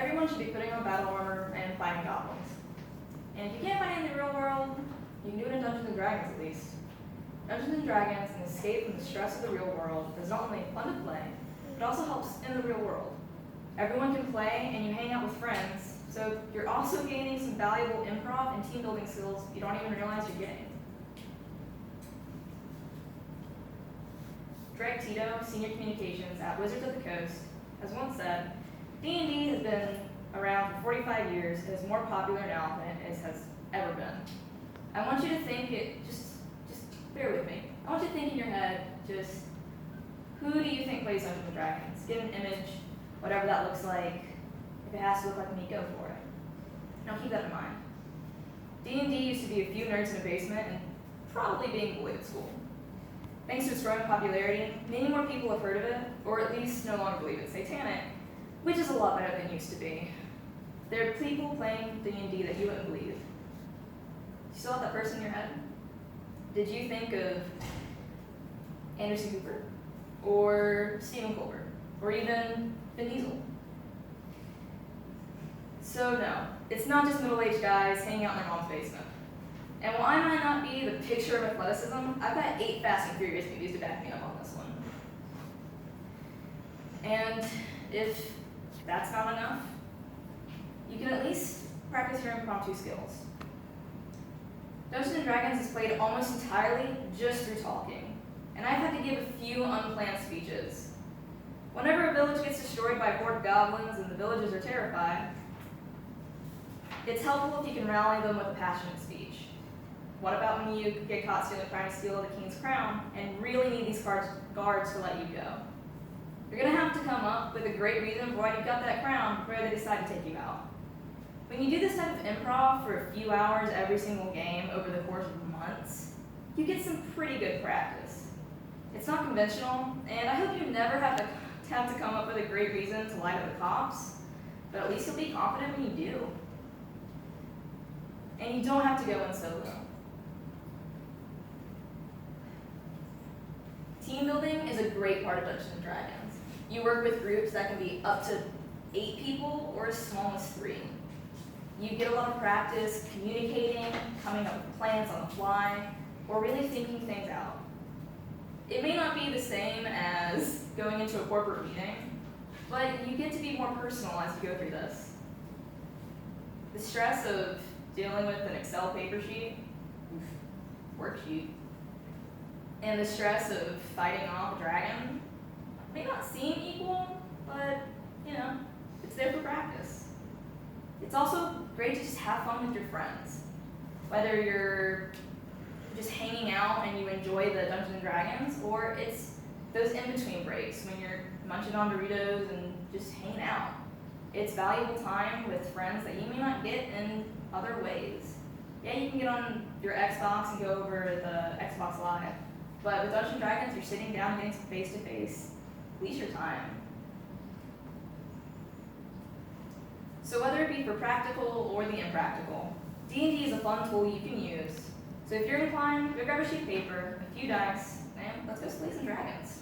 everyone should be putting on battle armor and fighting goblins. And if you can't fight it in the real world, you can do it in Dungeons and Dragons at least. Dungeons and Dragons, an escape from the stress of the real world, is not only fun to play, but also helps in the real world. Everyone can play and you hang out with friends, so you're also gaining some valuable improv and team building skills you don't even realize you're getting. Greg Tito, Senior Communications at Wizards of the Coast, has once said, D&D has been around for 45 years and is more popular now than it has ever been. I want you to think just bear with me. I want you to think in your head, just, who do you think plays Dungeons & Dragons? Get an image, whatever that looks like. If it has to look like me, go for it. Now keep that in mind. D&D used to be a few nerds in a basement and probably being bullied at school. Thanks to its growing popularity, many more people have heard of it, or at least no longer believe it's satanic, which is a lot better than it used to be. There are people playing D&D that you wouldn't believe. You still have that person in your head? Did you think of Anderson Cooper, or Stephen Colbert, or even Vin Diesel? So no, it's not just middle-aged guys hanging out in their mom's basement. And while I might not be the picture of athleticism, I've got 8 Fast and Furious movies to back me up on this one. And if that's not enough, you can at least practice your impromptu skills. Dungeons & Dragons is played almost entirely just through talking, and I've had to give a few unplanned speeches. Whenever a village gets destroyed by a horde of goblins and the villagers are terrified, it's helpful if you can rally them with a passionate speech. What about when you get caught trying to steal the king's crown and really need these guards to let you go? You're going to have to come up with a great reason for why you got that crown before they decide to take you out. When you do this type of improv for a few hours every single game over the course of months, you get some pretty good practice. It's not conventional, and I hope you never have to come up with a great reason to lie to the cops, but at least you'll be confident when you do. And you don't have to go in solo. Team building is a great part of Dungeons & Dragons. You work with groups that can be up to 8 people or as small as 3. You get a lot of practice communicating, coming up with plans on the fly, or really thinking things out. It may not be the same as going into a corporate meeting, but you get to be more personal as you go through this. The stress of dealing with an Excel paper sheet, worksheet, and the stress of fighting off a dragon may not seem equal, but, it's there for practice. It's also great to just have fun with your friends. Whether you're just hanging out and you enjoy the Dungeons & Dragons, or it's those in-between breaks when you're munching on Doritos and just hanging out. It's valuable time with friends that you may not get in other ways. Yeah, you can get on your Xbox and go over the Xbox Live, but with Dungeons & Dragons, you're sitting down getting some face-to-face leisure time. So whether it be for practical or the impractical, D&D is a fun tool you can use. So if you're inclined, go grab a sheet of paper, a few dice, and let's go slay some dragons.